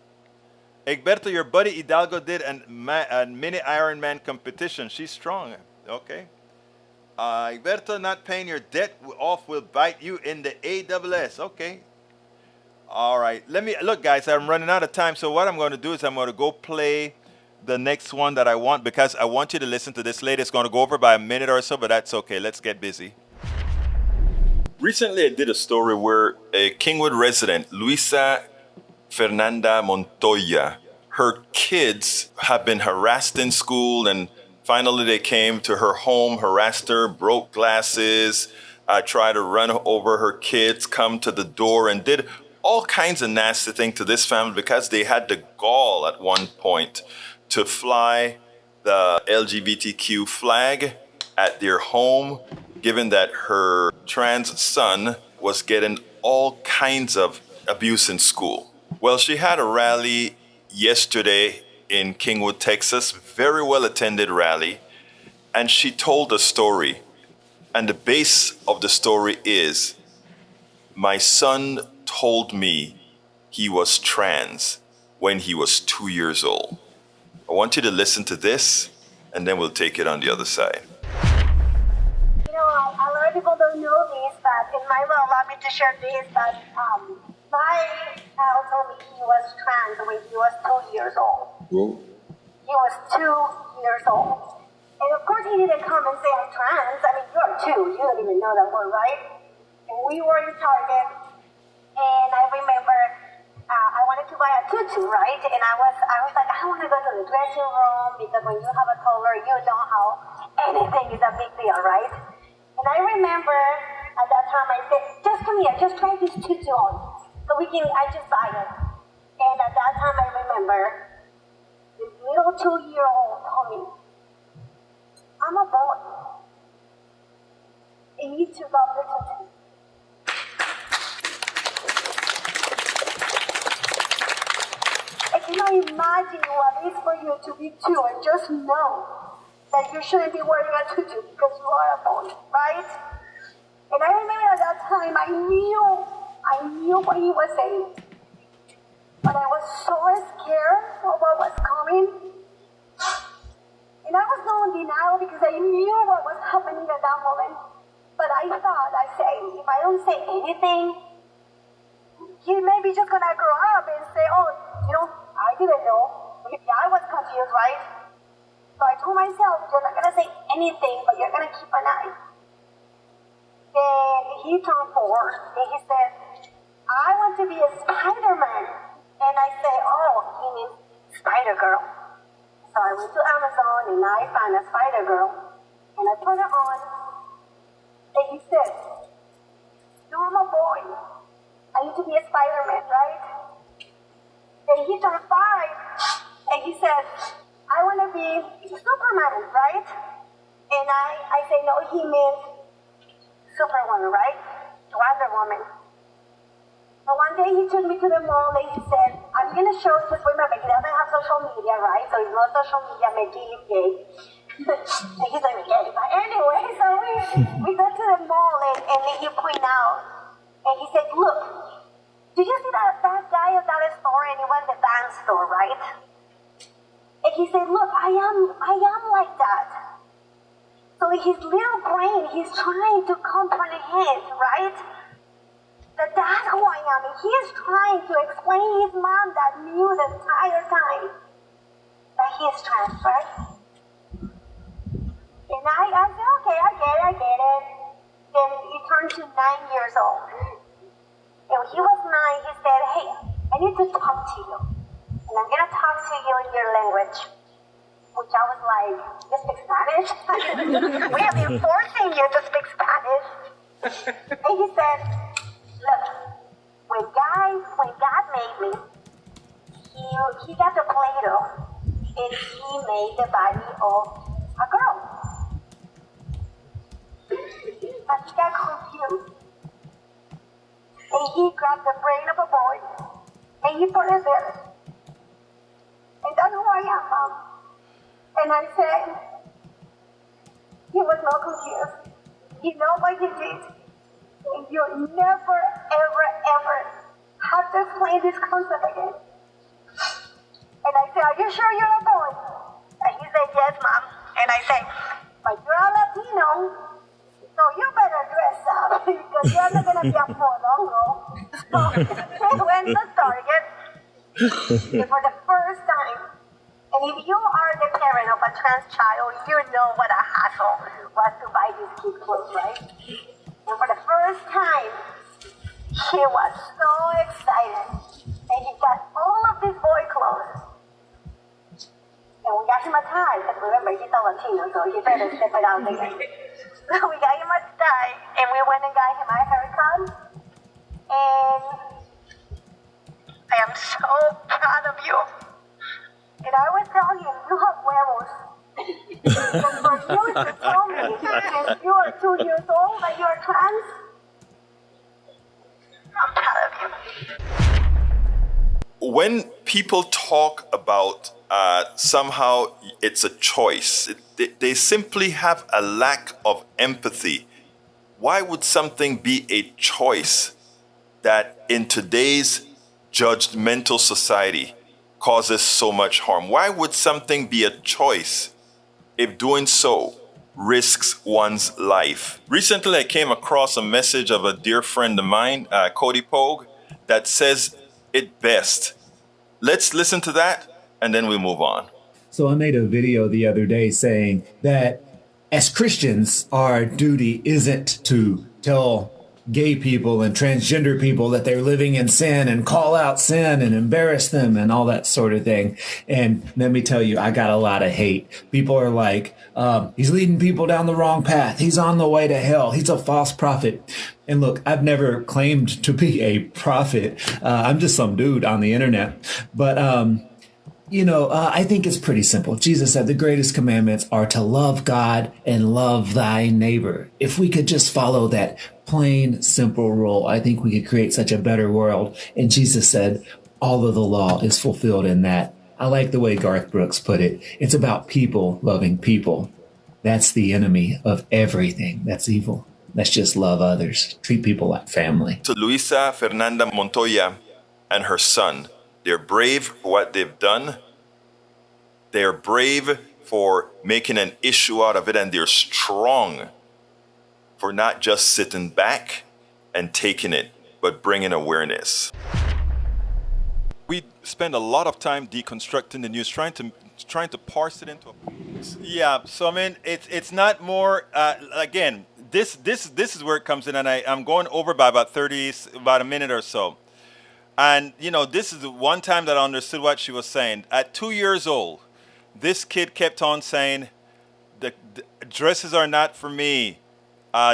Egberto, your buddy Hidalgo did a mini Ironman competition. She's strong. Okay. Egberto, not paying your debt off will bite you in the AWS. Okay. All right. Look, guys, I'm running out of time. So what I'm going to do is I'm going to go play the next one that I want because I want you to listen to this later. It's going to go over by a minute or so, but that's okay. Let's get busy. Recently, I did a story where a Kingwood resident, Luisa Fernanda Montoya. Her kids have been harassed in school, and finally they came to her home, harassed her, broke glasses, tried to run over her kids, come to the door, and did all kinds of nasty things to this family because they had the gall at one point to fly the LGBTQ flag at their home, given that her trans son was getting all kinds of abuse in school. Well, she had a rally yesterday in Kingwood, Texas, very well attended rally, and she told a story. And the base of the story is, my son told me he was trans when he was 2 years old. I want you to listen to this, and then we'll take it on the other side. You know, a lot of people don't know this, but in my will allow me to share this, but my child told me he was trans when he was 2 years old. Whoa. He was 2 years old. And of course he didn't come and say I'm trans. I mean, you are too. You don't even know that word, right? And we were in Target, and I remember I wanted to buy a tutu, right? And I was like, I want to go to the dressing room because when you have a color, you know how anything is a big deal, right? And I remember at that time I said, just come here, just try this tutu on, so I just buy it. And at that time I remember this little 2-year-old told me, I'm a boy, and you took off the tutu. I cannot imagine what it is for you to be 2 and just know that you shouldn't be wearing a tutu because you are a boy, right? And I remember at that time I knew what he was saying, but I was so scared of what was coming. And I was not in denial because I knew what was happening at that moment. But I thought, if I don't say anything, he may be just gonna grow up and say, oh, I didn't know. Yeah, I was confused, right? So I told myself, you're not gonna say anything, but you're gonna keep an eye. Then he turned 4 and he said, I want to be a Spider-Man. And I said, oh, he means Spider-Girl. So I went to Amazon and I found a Spider-Girl. And I put it on. And he said, no, I'm a boy. I need to be a Spider-Man, right? Then he turned 5 and he said, I want to be Superman, right? And I say, no, he means Superwoman, right? Wonder Woman. So one day he took me to the mall and he said, I'm going to show you, just remember, he doesn't have social media, right? So he's not social media, making him gay. And he's like, gay. But anyway, so we go to the mall and he point out, and he said, look, did you see that guy at that store? And it was the band store, right? And he said, look, I am like that. So in his little brain, he's trying to comprehend, right? That that's who I am. And he is trying to explain his mom that knew the entire time that he's trans, right? And I said, okay, I get it. Then he turned to 9 years old. And when he was 9, he said, hey, I need to talk to you. And I'm going to talk to you in your language. Which I was like, you speak Spanish? We have been forcing you to speak Spanish. And he said, look, when God made me, he got the Play-Doh and he made the body of a girl. But he got confused. And he grabbed the brain of a boy and he put it there. And that's who I am, Mom. And I said, he was not confused. He knows what he did. And you'll never, ever, ever have to explain this concept again. And I said, are you sure you're a boy? And he said, yes, Mom. And I said, but you're a Latino, so you better dress up because you're not going to be a fodongo. So he went to Target and for the first time. And if you are the parent of a trans child, you know what a hassle was to buy these cute clothes, right? And for the first time, he was so excited. And he got him a tie. Because remember, he's a Latino, so he better step it out again. So we got him a tie, and we went and got him a haircut. And I am so proud of you. And I was telling him, you have huevos. Because for you to tell me since you are 2 years old that you are trans, I'm proud of you. When people talk about somehow it's a choice, they simply have a lack of empathy. Why would something be a choice that in today's judgmental society causes so much harm? Why would something be a choice if doing so risks one's life? Recently, I came across a message of a dear friend of mine, Cody Pogue, that says it best. Let's listen to that, and then we move on. So I made a video the other day saying that as Christians, our duty isn't to tell gay people and transgender people that they're living in sin and call out sin and embarrass them and all that sort of thing. And let me tell you, I got a lot of hate. People are like, he's leading people down the wrong path. He's on the way to hell. He's a false prophet. And look, I've never claimed to be a prophet. I'm just some dude on the internet. But, I think it's pretty simple. Jesus said the greatest commandments are to love God and love thy neighbor. If we could just follow that plain, simple rule, I think we could create such a better world. And Jesus said all of the law is fulfilled in that. I like the way Garth Brooks put it. It's about people loving people. That's the enemy of everything that's evil. Let's just love others. Treat people like family. To Luisa Fernanda Montoya and her son, they're brave for what they've done. They're brave for making an issue out of it, and they're strong for not just sitting back and taking it, but bringing awareness. We spend a lot of time deconstructing the news, trying to parse it into so I mean it's not more again, this is where it comes in, and I'm going over by about a minute or so. And this is the one time that I understood what she was saying. At 2 years old, this kid kept on saying, the dresses are not for me.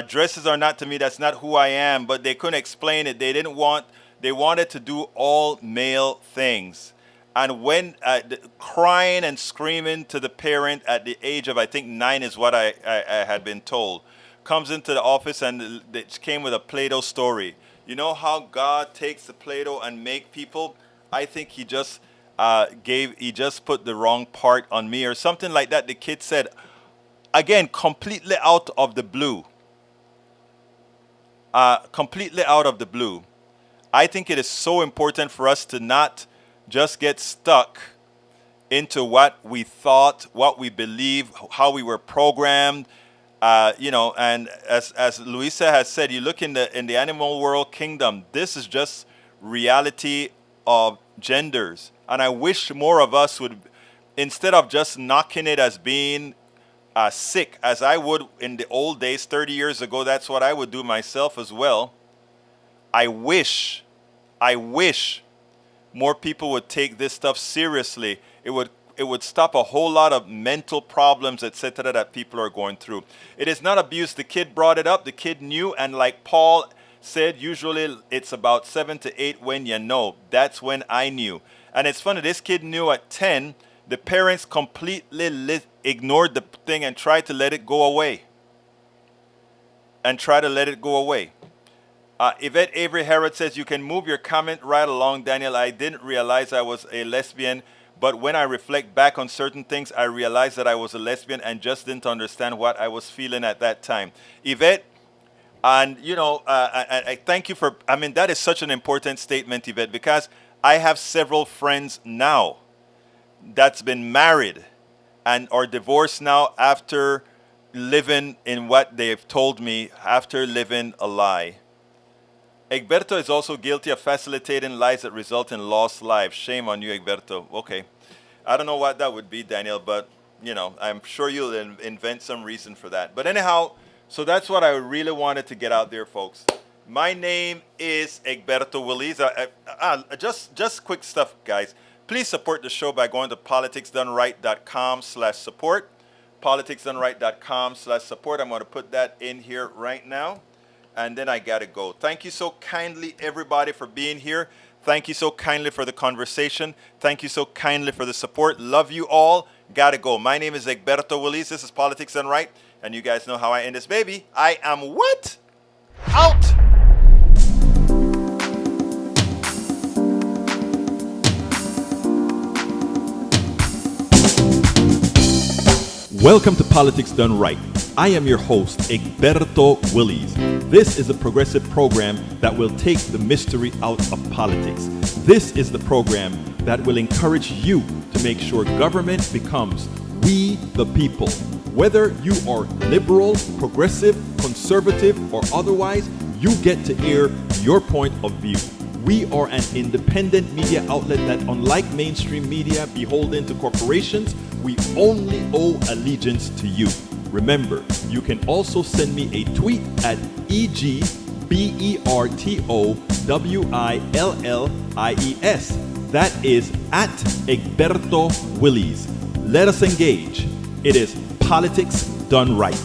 Dresses are not to me. That's not who I am. But they couldn't explain it. They wanted to do all male things. And when crying and screaming to the parent at the age of, I think 9 is what I had been told, comes into the office, and it came with a Play-Doh story. You know how God takes the Play-Doh and make people? I think he just put the wrong part on me or something like that. The kid said, again, completely out of the blue. Completely out of the blue. I think it is so important for us to not just get stuck into what we thought, what we believe, how we were programmed. And as Luisa has said, you look in the animal world kingdom, this is just reality of genders. And I wish more of us would, instead of just knocking it as being sick, as I would in the old days, 30 years ago, that's what I would do myself as well. I wish more people would take this stuff seriously. It would stop a whole lot of mental problems, etc., that people are going through. It is not abuse. The kid brought it up. The kid knew, and like Paul said, usually it's about 7 to 8 when you know. That's when I knew. And it's funny, this kid knew at 10. The parents completely ignored the thing and tried to let it go away. Yvette Avery Herod says, you can move your comment right along, Daniel. I didn't realize I was a lesbian. But when I reflect back on certain things, I realized that I was a lesbian and just didn't understand what I was feeling at that time. Yvette, and I thank you for, that is such an important statement, Yvette, because I have several friends now that's been married and are divorced now after living in what they've told me, after living a lie. Egberto is also guilty of facilitating lies that result in lost lives. Shame on you, Egberto. Okay. I don't know what that would be, Daniel, but, I'm sure you'll invent some reason for that. But anyhow, so that's what I really wanted to get out there, folks. My name is Egberto Willies. Just quick stuff, guys. Please support the show by going to politicsdoneright.com/support. Politicsdoneright.com/support. I'm going to put that in here right now. And then I got to go. Thank you so kindly, everybody, for being here. Thank you so kindly for the conversation. Thank you so kindly for the support. Love you all. Gotta go. My name is Egberto Willis. This is Politics Done Right. And you guys know how I end this baby. I am what? Out! Welcome to Politics Done Right. I am your host, Egberto Willis. This is a progressive program that will take the mystery out of politics. This is the program that will encourage you to make sure government becomes we the people. Whether you are liberal, progressive, conservative, or otherwise, you get to air your point of view. We are an independent media outlet that, unlike mainstream media beholden to corporations, we only owe allegiance to you. Remember, you can also send me a tweet at EGBERTOWILLIES. That is at Egberto Willis. Let us engage. It is Politics Done Right.